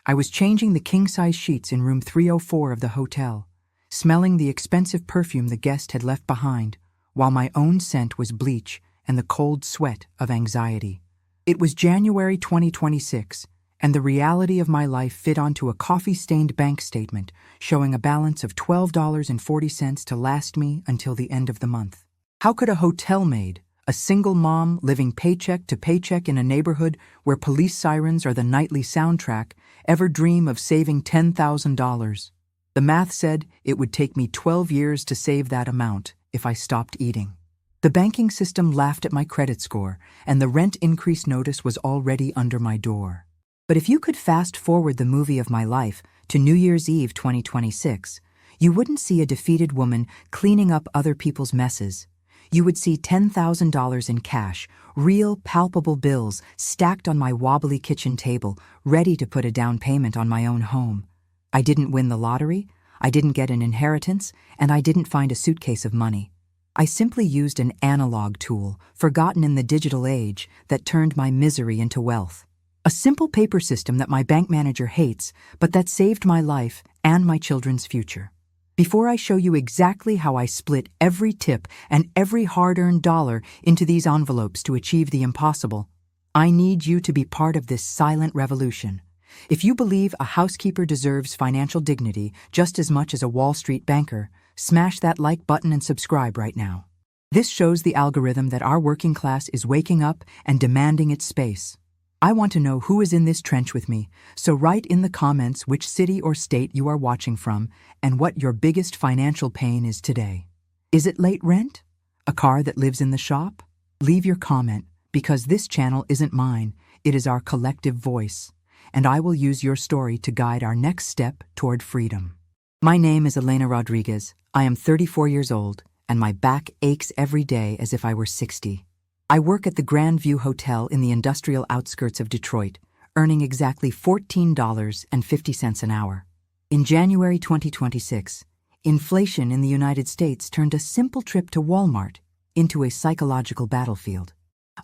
I was changing the king-size sheets in room 304 of the hotel, smelling the expensive perfume the guest had left behind, while my own scent was bleach and the cold sweat of anxiety. It was January 2026, and the reality of my life fit onto a coffee-stained bank statement showing a balance of $12.40 to last me until the end of the month. How could a hotel maid, a single mom living paycheck to paycheck in a neighborhood where police sirens are the nightly soundtrack, ever dream of saving $10,000? The math said it would take me 12 years to save that amount if I stopped eating. The banking system laughed at my credit score, and the rent increase notice was already under my door. But if you could fast forward the movie of my life to New Year's Eve 2026, you wouldn't see a defeated woman cleaning up other people's messes. You would see $10,000 in cash, real, palpable bills stacked on my wobbly kitchen table, ready to put a down payment on my own home. I didn't win the lottery, I didn't get an inheritance, and I didn't find a suitcase of money. I simply used an analog tool, forgotten in the digital age, that turned my misery into wealth. A simple paper system that my bank manager hates, but that saved my life and my children's future. Before I show you exactly how I split every tip and every hard-earned dollar into these envelopes to achieve the impossible, I need you to be part of this silent revolution. If you believe a housekeeper deserves financial dignity just as much as a Wall Street banker, smash that like button and subscribe right now. This shows the algorithm that our working class is waking up and demanding its space. I want to know who is in this trench with me, so write in the comments which city or state you are watching from and what your biggest financial pain is today. Is it late rent? A car that lives in the shop? Leave your comment, because this channel isn't mine, it is our collective voice, and I will use your story to guide our next step toward freedom. My name is Elena Rodriguez. I am 34 years old, and my back aches every day as if I were 60. I work at the Grand View Hotel in the industrial outskirts of Detroit, earning exactly $14.50 an hour. In January 2026, inflation in the United States turned a simple trip to Walmart into a psychological battlefield.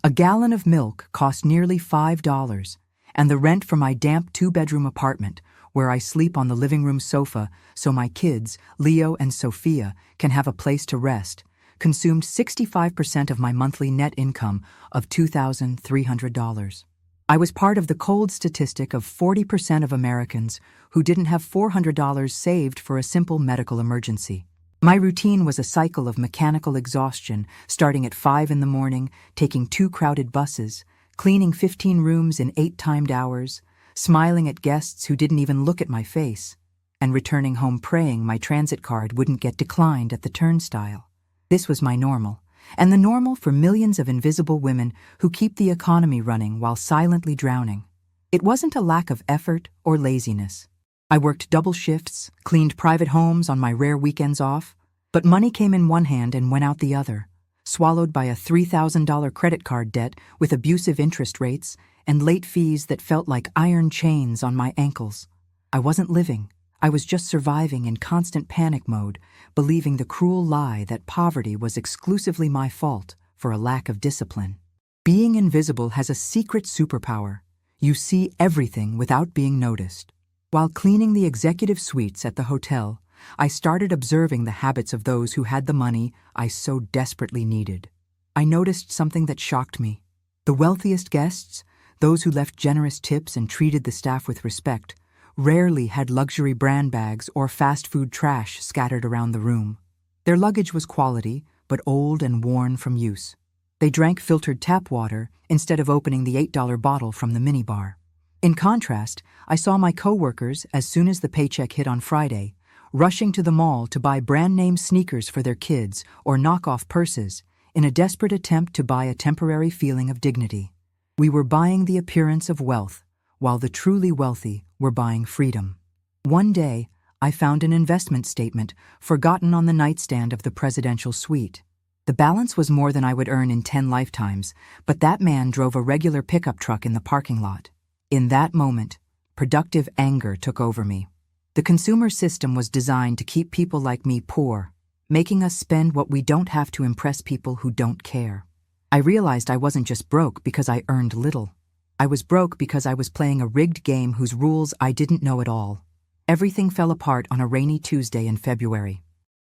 A gallon of milk cost nearly $5, and the rent for my damp two-bedroom apartment, where I sleep on the living room sofa so my kids, Leo and Sophia, can have a place to rest, consumed 65% of my monthly net income of $2,300. I was part of the cold statistic of 40% of Americans who didn't have $400 saved for a simple medical emergency. My routine was a cycle of mechanical exhaustion, starting at 5 in the morning, taking 2 crowded buses, cleaning 15 rooms in 8 timed hours, smiling at guests who didn't even look at my face, and returning home praying my transit card wouldn't get declined at the turnstile. This was my normal, and the normal for millions of invisible women who keep the economy running while silently drowning. It wasn't a lack of effort or laziness. I worked double shifts, cleaned private homes on my rare weekends off, but money came in one hand and went out the other, swallowed by a $3,000 credit card debt with abusive interest rates and late fees that felt like iron chains on my ankles. I wasn't living. I was just surviving in constant panic mode, believing the cruel lie that poverty was exclusively my fault for a lack of discipline. Being invisible has a secret superpower. You see everything without being noticed. While cleaning the executive suites at the hotel, I started observing the habits of those who had the money I so desperately needed. I noticed something that shocked me. The wealthiest guests, those who left generous tips and treated the staff with respect, rarely had luxury brand bags or fast food trash scattered around the room. Their luggage was quality, but old and worn from use. They drank filtered tap water instead of opening the $8 bottle from the minibar. In contrast, I saw my coworkers, as soon as the paycheck hit on Friday, rushing to the mall to buy brand-name sneakers for their kids or knock-off purses in a desperate attempt to buy a temporary feeling of dignity. We were buying the appearance of wealth, while the truly wealthy were buying freedom. One day, I found an investment statement forgotten on the nightstand of the presidential suite. The balance was more than I would earn in 10 lifetimes, but that man drove a regular pickup truck in the parking lot. In that moment, productive anger took over me. The consumer system was designed to keep people like me poor, making us spend what we don't have to impress people who don't care. I realized I wasn't just broke because I earned little. I was broke because I was playing a rigged game whose rules I didn't know at all. Everything fell apart on a rainy Tuesday in February.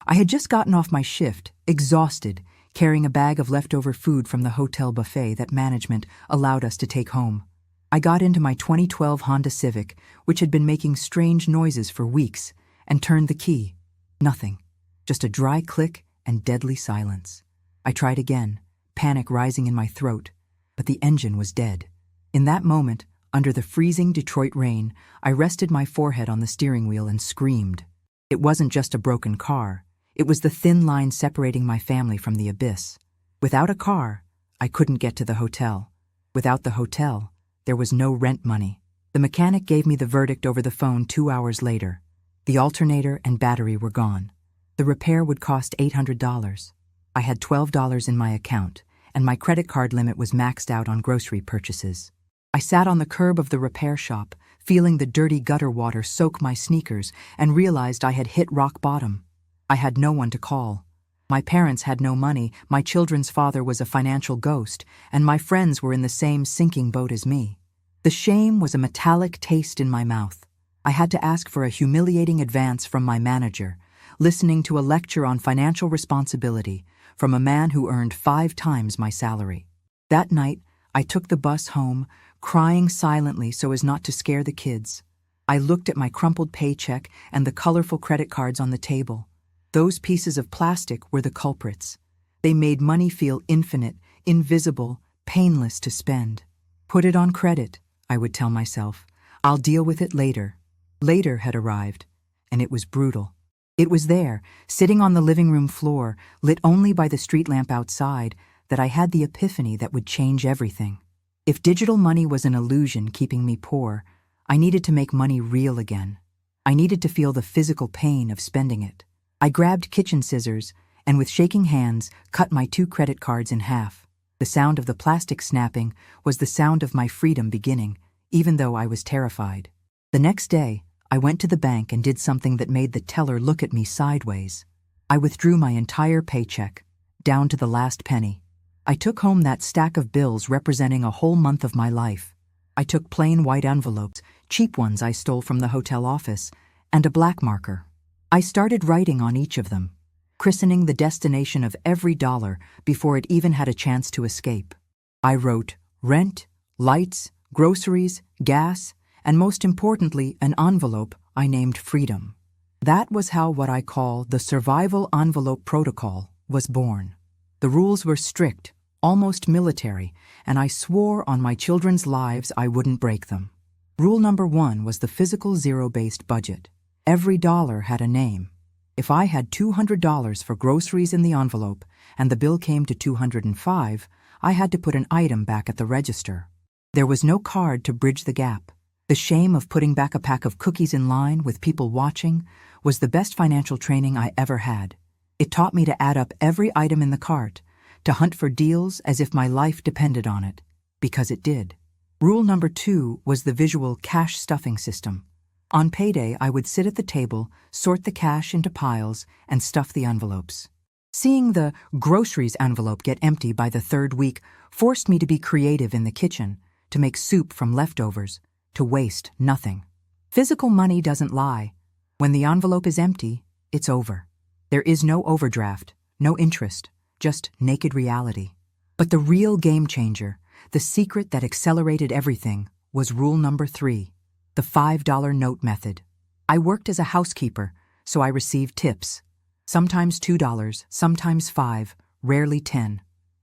I had just gotten off my shift, exhausted, carrying a bag of leftover food from the hotel buffet that management allowed us to take home. I got into my 2012 Honda Civic, which had been making strange noises for weeks, and turned the key. Nothing. Just a dry click and deadly silence. I tried again, panic rising in my throat, but the engine was dead. In that moment, under the freezing Detroit rain, I rested my forehead on the steering wheel and screamed. It wasn't just a broken car. It was the thin line separating my family from the abyss. Without a car, I couldn't get to the hotel. Without the hotel, there was no rent money. The mechanic gave me the verdict over the phone 2 hours later. The alternator and battery were gone. The repair would cost $800. I had $12 in my account, and my credit card limit was maxed out on grocery purchases. I sat on the curb of the repair shop, feeling the dirty gutter water soak my sneakers, and realized I had hit rock bottom. I had no one to call. My parents had no money, my children's father was a financial ghost, and my friends were in the same sinking boat as me. The shame was a metallic taste in my mouth. I had to ask for a humiliating advance from my manager, listening to a lecture on financial responsibility from a man who earned 5 times my salary. That night, I took the bus home, crying silently so as not to scare the kids. I looked at my crumpled paycheck and the colorful credit cards on the table. Those pieces of plastic were the culprits. They made money feel infinite, invisible, painless to spend. Put it on credit, I would tell myself. I'll deal with it later. Later had arrived, and it was brutal. It was there, sitting on the living room floor, lit only by the street lamp outside, that I had the epiphany that would change everything. If digital money was an illusion keeping me poor, I needed to make money real again. I needed to feel the physical pain of spending it. I grabbed kitchen scissors and with shaking hands cut my 2 credit cards in half. The sound of the plastic snapping was the sound of my freedom beginning, even though I was terrified. The next day, I went to the bank and did something that made the teller look at me sideways. I withdrew my entire paycheck, down to the last penny. I took home that stack of bills representing a whole month of my life. I took plain white envelopes, cheap ones I stole from the hotel office, and a black marker. I started writing on each of them, christening the destination of every dollar before it even had a chance to escape. I wrote rent, lights, groceries, gas, and most importantly, an envelope I named Freedom. That was how what I call the Survival Envelope Protocol was born. The rules were strict, almost military, and I swore on my children's lives I wouldn't break them. Rule number 1 was the physical zero-based budget. Every dollar had a name. If I had $200 for groceries in the envelope and the bill came to $205, I had to put an item back at the register. There was no card to bridge the gap. The shame of putting back a pack of cookies in line with people watching was the best financial training I ever had. It taught me to add up every item in the cart, to hunt for deals as if my life depended on it, because it did. Rule number 2 was the visual cash stuffing system. On payday, I would sit at the table, sort the cash into piles, and stuff the envelopes. Seeing the groceries envelope get empty by the 3rd week forced me to be creative in the kitchen, to make soup from leftovers, to waste nothing. Physical money doesn't lie. When the envelope is empty, it's over. There is no overdraft, no interest, just naked reality. But the real game changer, the secret that accelerated everything, was rule number 3, the $5 note method. I worked as a housekeeper, so I received tips. Sometimes $2, sometimes $5, rarely $10.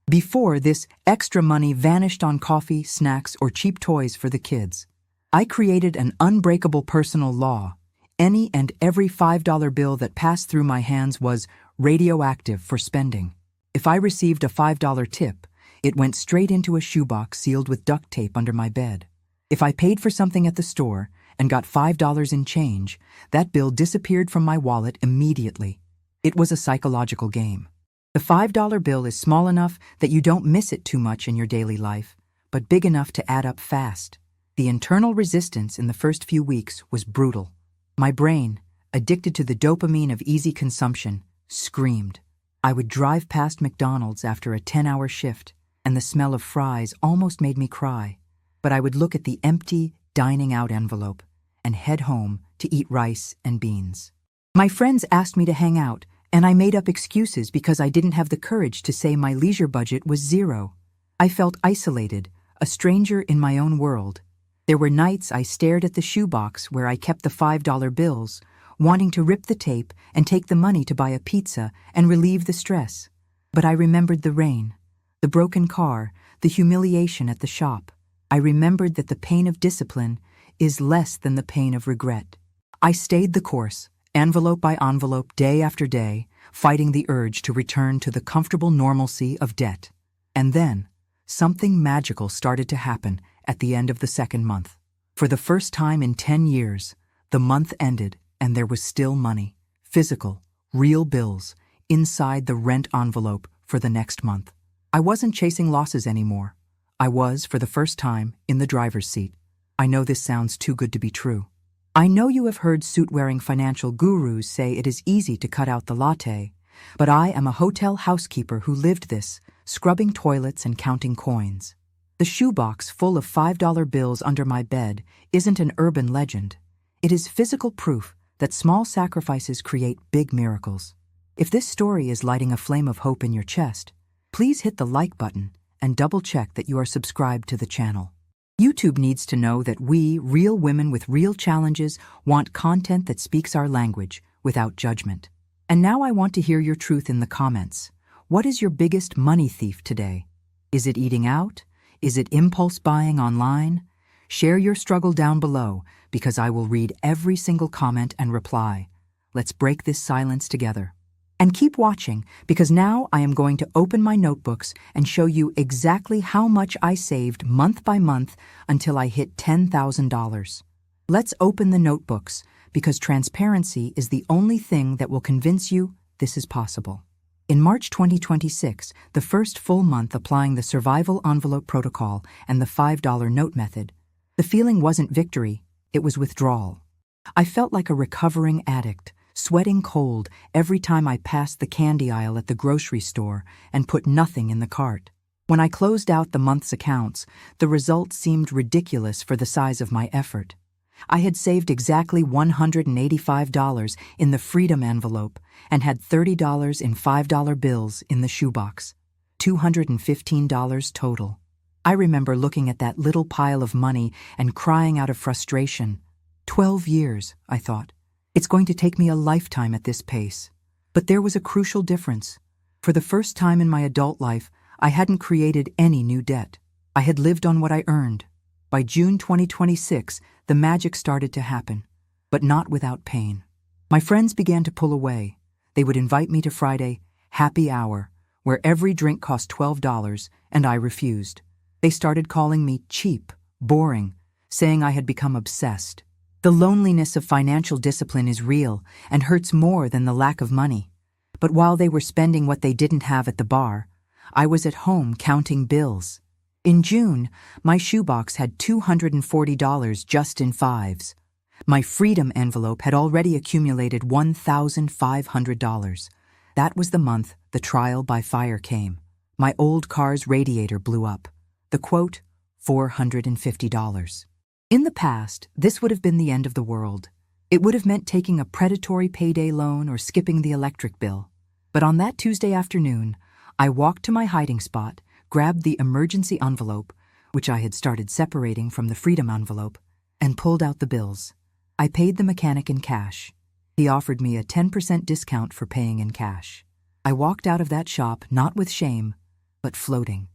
Before, this extra money vanished on coffee, snacks, or cheap toys for the kids. I created an unbreakable personal law. Any and every $5 bill that passed through my hands was radioactive for spending. If I received a $5 tip, it went straight into a shoebox sealed with duct tape under my bed. If I paid for something at the store and got $5 in change, that bill disappeared from my wallet immediately. It was a psychological game. The $5 bill is small enough that you don't miss it too much in your daily life, but big enough to add up fast. The internal resistance in the first few weeks was brutal. My brain, addicted to the dopamine of easy consumption, screamed. I would drive past McDonald's after a 10-hour shift, and the smell of fries almost made me cry. but I would look at the empty dining out envelope and head home to eat rice and beans. My friends asked me to hang out, and I made up excuses because I didn't have the courage to say my leisure budget was zero. I felt isolated, a stranger in my own world. There were nights I stared at the shoebox where I kept the $5 bills, wanting to rip the tape and take the money to buy a pizza and relieve the stress. But I remembered the rain, the broken car, the humiliation at the shop. I remembered that the pain of discipline is less than the pain of regret. I stayed the course, envelope by envelope, day after day, fighting the urge to return to the comfortable normalcy of debt. And then, something magical started to happen at the end of the second month. For the first time in 10 years, the month ended and there was still money, physical, real bills, inside the rent envelope for the next month. I wasn't chasing losses anymore. I was, for the first time, in the driver's seat. I know this sounds too good to be true. I know you have heard suit-wearing financial gurus say it is easy to cut out the latte, but I am a hotel housekeeper who lived this, scrubbing toilets and counting coins. The shoebox full of $5 bills under my bed isn't an urban legend. It is physical proof that small sacrifices create big miracles. If this story is lighting a flame of hope in your chest, please hit the like button and double-check that you are subscribed to the channel. YouTube needs to know that we, real women with real challenges, want content that speaks our language without judgment. And now I want to hear your truth in the comments. What is your biggest money thief today? Is it eating out? Is it impulse buying online? Share your struggle down below, because I will read every single comment and reply. Let's break this silence together. And keep watching, because now I am going to open my notebooks and show you exactly how much I saved month by month until I hit $10,000. Let's open the notebooks, because transparency is the only thing that will convince you this is possible. In March 2026, the first full month applying the survival envelope protocol and the $5 note method, the feeling wasn't victory, it was withdrawal. I felt like a recovering addict, sweating cold every time I passed the candy aisle at the grocery store and put nothing in the cart. When I closed out the month's accounts, the result seemed ridiculous for the size of my effort. I had saved exactly $185 in the freedom envelope and had $30 in $5 bills in the shoebox. $215 total. I remember looking at that little pile of money and crying out of frustration. 12 years, I thought. It's going to take me a lifetime at this pace. But there was a crucial difference. For the first time in my adult life, I hadn't created any new debt. I had lived on what I earned. By June 2026, the magic started to happen, but not without pain. My friends began to pull away. They would invite me to Friday happy hour, where every drink cost $12, and I refused. They started calling me cheap, boring, saying I had become obsessed. The loneliness of financial discipline is real and hurts more than the lack of money. But while they were spending what they didn't have at the bar, I was at home counting bills. In June, my shoebox had $240 just in fives. My freedom envelope had already accumulated $1,500. That was the month the trial by fire came. My old car's radiator blew up. The quote, $450. In the past, this would have been the end of the world. It would have meant taking a predatory payday loan or skipping the electric bill. But on that Tuesday afternoon, I walked to my hiding spot, grabbed the emergency envelope, which I had started separating from the freedom envelope, and pulled out the bills. I paid the mechanic in cash. He offered me a 10% discount for paying in cash. I walked out of that shop not with shame, but floating.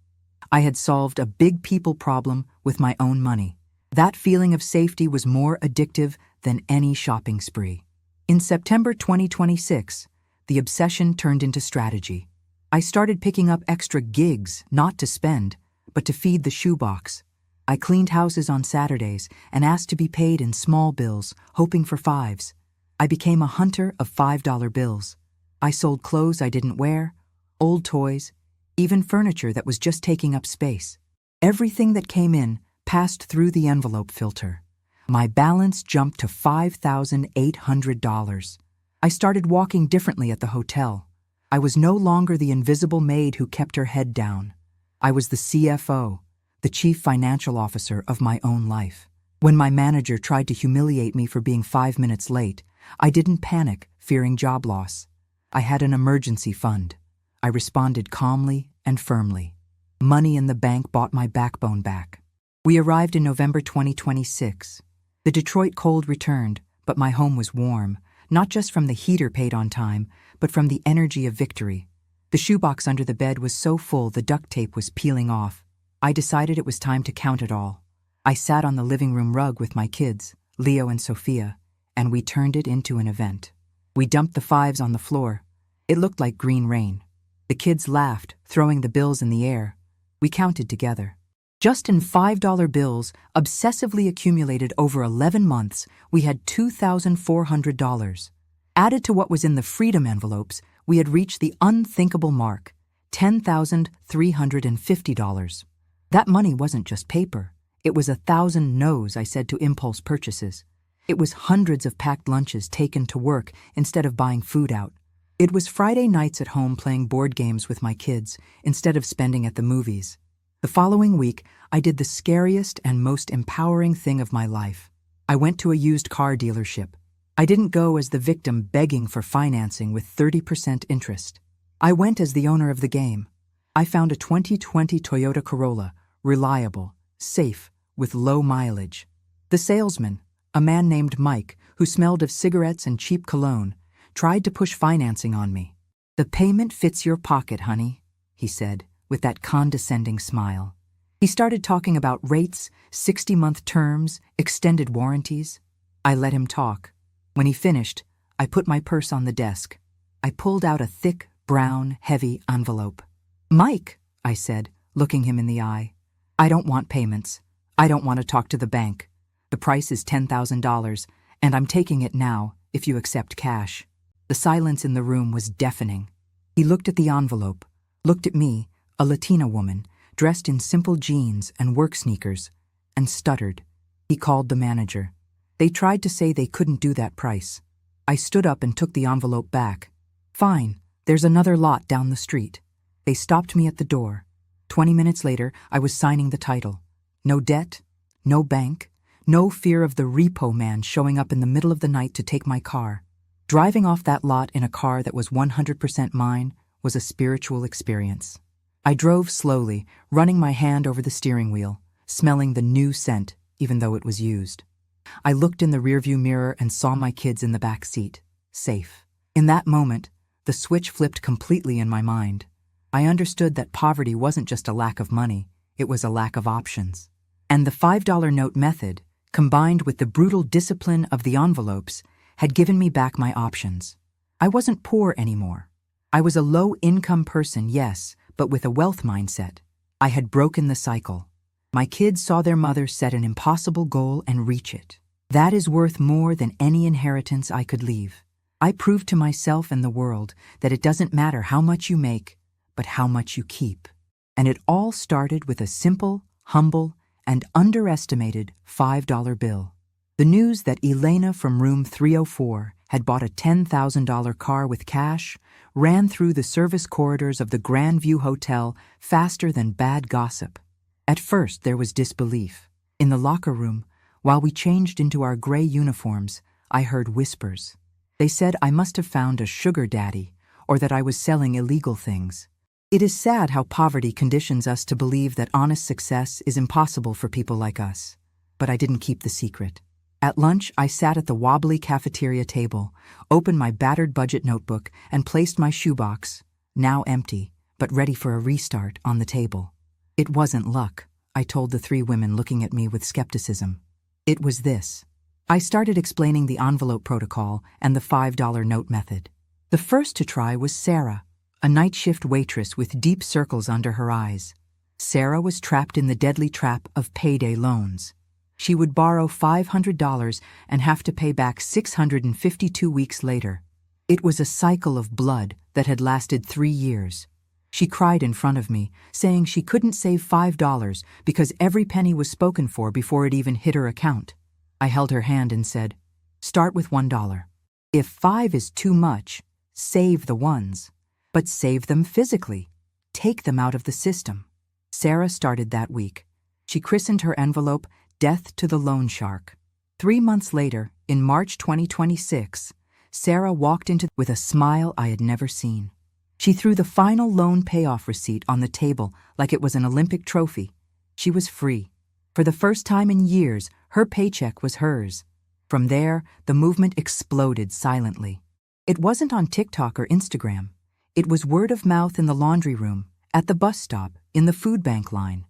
I had solved a big people problem with my own money. That feeling of safety was more addictive than any shopping spree. In September 2026, the obsession turned into strategy. I started picking up extra gigs, not to spend, but to feed the shoebox. I cleaned houses on Saturdays and asked to be paid in small bills, hoping for fives. I became a hunter of $5 bills. I sold clothes I didn't wear, old toys, even furniture that was just taking up space. Everything that came in passed through the envelope filter. My balance jumped to $5,800. I started walking differently at the hotel. I was no longer the invisible maid who kept her head down. I was the CFO, the chief financial officer of my own life. When my manager tried to humiliate me for being 5 minutes late, I didn't panic, fearing job loss. I had an emergency fund. I responded calmly and firmly. Money in the bank bought my backbone back. We arrived in November 2026. The Detroit cold returned, but my home was warm, not just from the heater paid on time, but from the energy of victory. The shoebox under the bed was so full the duct tape was peeling off. I decided it was time to count it all. I sat on the living room rug with my kids, Leo and Sophia, and we turned it into an event. We dumped the fives on the floor. It looked like green rain. The kids laughed, throwing the bills in the air. We counted together. Just in $5 bills, obsessively accumulated over 11 months, we had $2,400. Added to what was in the freedom envelopes, we had reached the unthinkable mark, $10,350. That money wasn't just paper. It was 1,000 no's I said to impulse purchases. It was hundreds of packed lunches taken to work instead of buying food out. It was Friday nights at home playing board games with my kids instead of spending at the movies. The following week, I did the scariest and most empowering thing of my life. I went to a used car dealership. I didn't go as the victim begging for financing with 30% interest. I went as the owner of the game. I found a 2020 Toyota Corolla, reliable, safe, with low mileage. The salesman, a man named Mike, who smelled of cigarettes and cheap cologne, tried to push financing on me. "The payment fits your pocket, honey," he said, with that condescending smile. He started talking about rates, 60-month terms, extended warranties. I let him talk. When he finished, I put my purse on the desk. I pulled out a thick, brown, heavy envelope. "Mike," I said, looking him in the eye, "I don't want payments. I don't want to talk to the bank. The price is $10,000, and I'm taking it now, if you accept cash." The silence in the room was deafening. He looked at the envelope, looked at me, a Latina woman, dressed in simple jeans and work sneakers, and stuttered. He called the manager. They tried to say they couldn't do that price. I stood up and took the envelope back. "Fine, there's another lot down the street." They stopped me at the door. 20 minutes later, I was signing the title. No debt, no bank, no fear of the repo man showing up in the middle of the night to take my car. Driving off that lot in a car that was 100% mine was a spiritual experience. I drove slowly, running my hand over the steering wheel, smelling the new scent, even though it was used. I looked in the rearview mirror and saw my kids in the back seat, safe. In that moment, the switch flipped completely in my mind. I understood that poverty wasn't just a lack of money, it was a lack of options. And the $5 note method, combined with the brutal discipline of the envelopes, had given me back my options. I wasn't poor anymore. I was a low-income person, yes, but with a wealth mindset. I had broken the cycle. My kids saw their mother set an impossible goal and reach it. That is worth more than any inheritance I could leave. I proved to myself and the world that it doesn't matter how much you make, but how much you keep. And it all started with a simple, humble, and underestimated $5 bill. The news that Elena from room 304 had bought a $10,000 car with cash ran through the service corridors of the Grandview Hotel faster than bad gossip. At first, there was disbelief. In the locker room, while we changed into our gray uniforms, I heard whispers. They said I must have found a sugar daddy, or that I was selling illegal things. It is sad how poverty conditions us to believe that honest success is impossible for people like us. But I didn't keep the secret. At lunch, I sat at the wobbly cafeteria table, opened my battered budget notebook, and placed my shoebox, now empty, but ready for a restart, on the table. It wasn't luck, I told the three women looking at me with skepticism. It was this. I started explaining the envelope protocol and the $5 note method. The first to try was Sarah, a night shift waitress with deep circles under her eyes. Sarah was trapped in the deadly trap of payday loans. She would borrow $500 and have to pay back 652 weeks later. It was a cycle of blood that had lasted 3 years. She cried in front of me, saying she couldn't save $5 because every penny was spoken for before it even hit her account. I held her hand and said, "Start with $1. If 5 is too much, save the ones. But save them physically. Take them out of the system." Sarah started that week. She christened her envelope "Death to the Loan Shark." 3 months later, in March 2026, Sarah walked into with a smile I had never seen. She threw the final loan payoff receipt on the table like it was an Olympic trophy. She was free. For the first time in years, her paycheck was hers. From there, the movement exploded silently. It wasn't on TikTok or Instagram. It was word of mouth in the laundry room, at the bus stop, in the food bank line.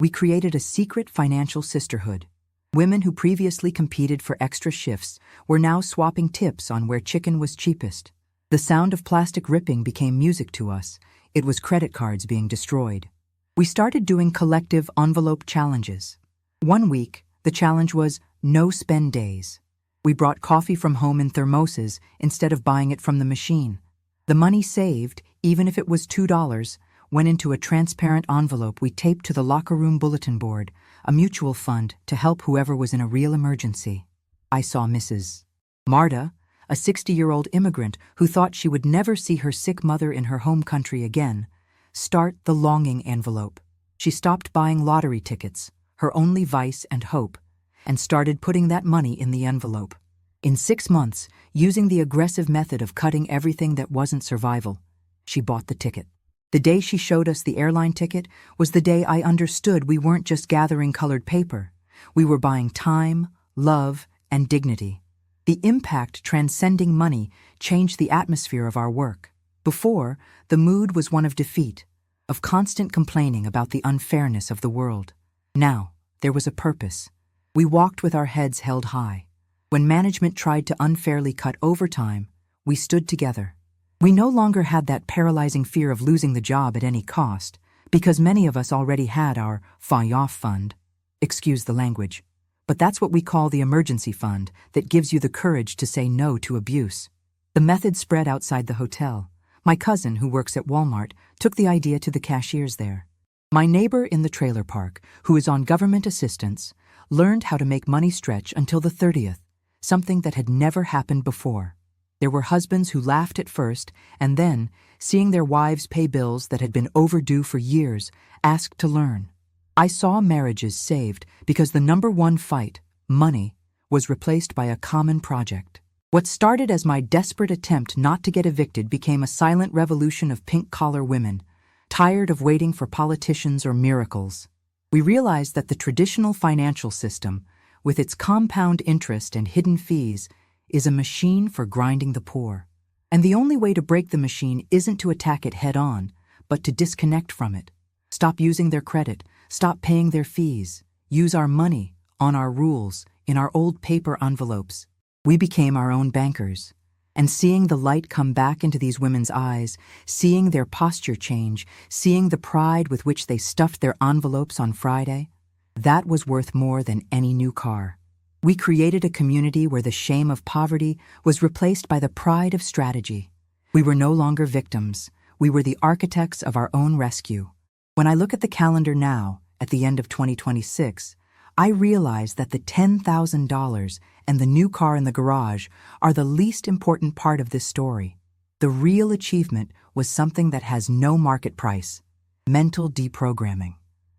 We created a secret financial sisterhood. Women who previously competed for extra shifts were now swapping tips on where chicken was cheapest. The sound of plastic ripping became music to us. It was credit cards being destroyed. We started doing collective envelope challenges. One week, the challenge was no spend days. We brought coffee from home in thermoses instead of buying it from the machine. The money saved, even if it was $2, went into a transparent envelope we taped to the locker room bulletin board, a mutual fund to help whoever was in a real emergency. I saw Mrs. Marta, a 60-year-old immigrant who thought she would never see her sick mother in her home country again, start the longing envelope. She stopped buying lottery tickets, her only vice and hope, and started putting that money in the envelope. In 6 months, using the aggressive method of cutting everything that wasn't survival, she bought the ticket. The day she showed us the airline ticket was the day I understood we weren't just gathering colored paper. We were buying time, love, and dignity. The impact transcending money changed the atmosphere of our work. Before, the mood was one of defeat, of constant complaining about the unfairness of the world. Now, there was a purpose. We walked with our heads held high. When management tried to unfairly cut overtime, we stood together. We no longer had that paralyzing fear of losing the job at any cost, because many of us already had our fly-off fund. Excuse the language. But that's what we call the emergency fund that gives you the courage to say no to abuse. The method spread outside the hotel. My cousin, who works at Walmart, took the idea to the cashiers there. My neighbor in the trailer park, who is on government assistance, learned how to make money stretch until the 30th, something that had never happened before. There were husbands who laughed at first and then, seeing their wives pay bills that had been overdue for years, asked to learn. I saw marriages saved because the number one fight, money, was replaced by a common project. What started as my desperate attempt not to get evicted became a silent revolution of pink-collar women, tired of waiting for politicians or miracles. We realized that the traditional financial system, with its compound interest and hidden fees, is a machine for grinding the poor. And the only way to break the machine isn't to attack it head-on, but to disconnect from it. Stop using their credit, stop paying their fees, use our money, on our rules, in our old paper envelopes. We became our own bankers. And seeing the light come back into these women's eyes, seeing their posture change, seeing the pride with which they stuffed their envelopes on Friday, that was worth more than any new car. We created a community where the shame of poverty was replaced by the pride of strategy. We were no longer victims. We were the architects of our own rescue. When I look at the calendar now, at the end of 2026, I realize that the $10,000 and the new car in the garage are the least important part of this story. The real achievement was something that has no market price: mental deprogramming.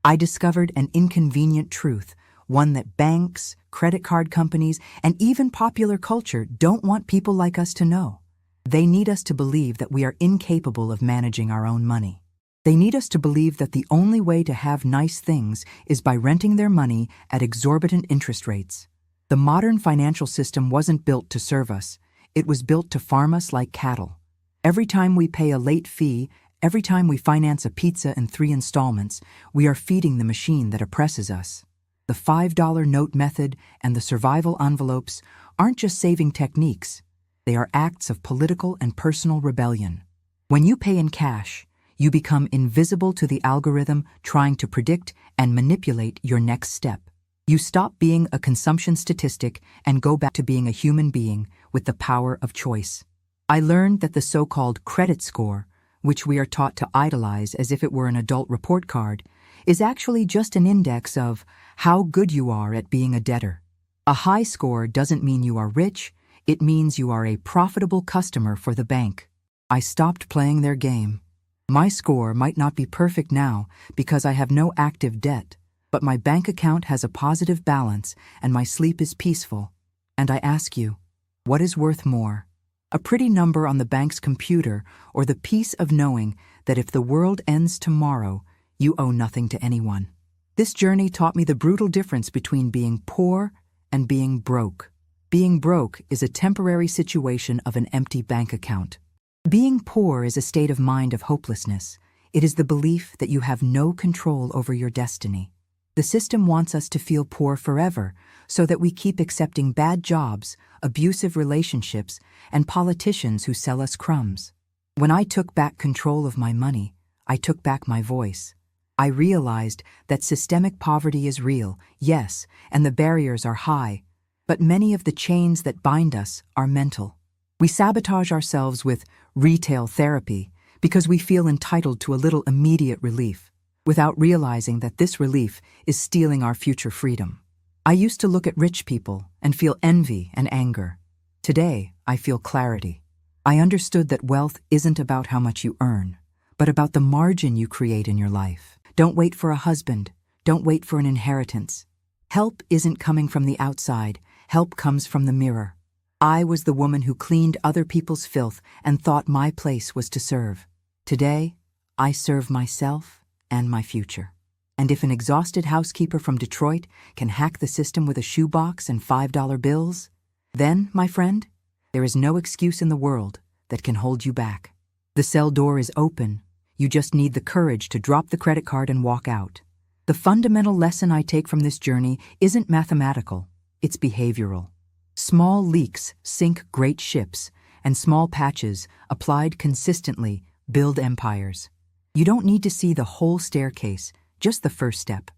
I discovered an inconvenient truth, one that banks, credit card companies, and even popular culture don't want people like us to know. They need us to believe that we are incapable of managing our own money. They need us to believe that the only way to have nice things is by renting their money at exorbitant interest rates. The modern financial system wasn't built to serve us. It was built to farm us like cattle. Every time we pay a late fee, every time we finance a pizza in 3 installments, we are feeding the machine that oppresses us. The $5 note method and the survival envelopes aren't just saving techniques. They are acts of political and personal rebellion. When you pay in cash, you become invisible to the algorithm trying to predict and manipulate your next step. You stop being a consumption statistic and go back to being a human being with the power of choice. I learned that the so-called credit score, which we are taught to idolize as if it were an adult report card, is actually just an index of how good you are at being a debtor. A high score doesn't mean you are rich, it means you are a profitable customer for the bank. I stopped playing their game. My score might not be perfect now because I have no active debt, but my bank account has a positive balance and my sleep is peaceful. And I ask you, what is worth more? A pretty number on the bank's computer, or the peace of knowing that if the world ends tomorrow, you owe nothing to anyone? This journey taught me the brutal difference between being poor and being broke. Being broke is a temporary situation of an empty bank account. Being poor is a state of mind of hopelessness. It is the belief that you have no control over your destiny. The system wants us to feel poor forever so that we keep accepting bad jobs, abusive relationships, and politicians who sell us crumbs. When I took back control of my money, I took back my voice. I realized that systemic poverty is real, yes, and the barriers are high, but many of the chains that bind us are mental. We sabotage ourselves with retail therapy because we feel entitled to a little immediate relief, without realizing that this relief is stealing our future freedom. I used to look at rich people and feel envy and anger. Today, I feel clarity. I understood that wealth isn't about how much you earn, but about the margin you create in your life. Don't wait for a husband. Don't wait for an inheritance. Help isn't coming from the outside. Help comes from the mirror. I was the woman who cleaned other people's filth and thought my place was to serve. Today, I serve myself and my future. And if an exhausted housekeeper from Detroit can hack the system with a shoebox and $5 bills, then, my friend, there is no excuse in the world that can hold you back. The cell door is open. You just need the courage to drop the credit card and walk out. The fundamental lesson I take from this journey isn't mathematical, it's behavioral. Small leaks sink great ships, and small patches, applied consistently, build empires. You don't need to see the whole staircase, just the first step.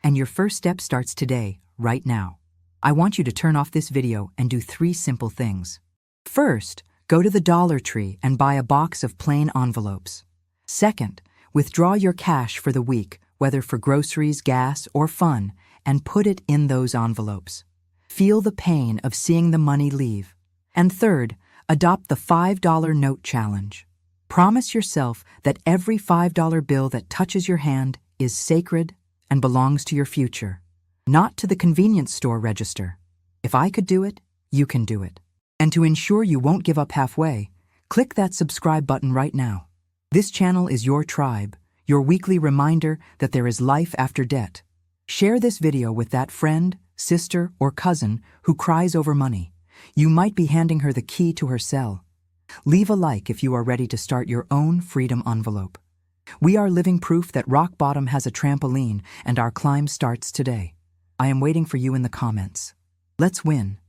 And your first step starts today, right now. I want you to turn off this video and do 3 simple things. First, go to the Dollar Tree and buy a box of plain envelopes. Second, withdraw your cash for the week, whether for groceries, gas, or fun, and put it in those envelopes. Feel the pain of seeing the money leave. And third, adopt the $5 note challenge. Promise yourself that every $5 bill that touches your hand is sacred and belongs to your future, not to the convenience store register. If I could do it, you can do it. And to ensure you won't give up halfway, click that subscribe button right now. This channel is your tribe, your weekly reminder that there is life after debt. Share this video with that friend, sister, or cousin who cries over money. You might be handing her the key to her cell. Leave a like if you are ready to start your own freedom envelope. We are living proof that rock bottom has a trampoline and our climb starts today. I am waiting for you in the comments. Let's win.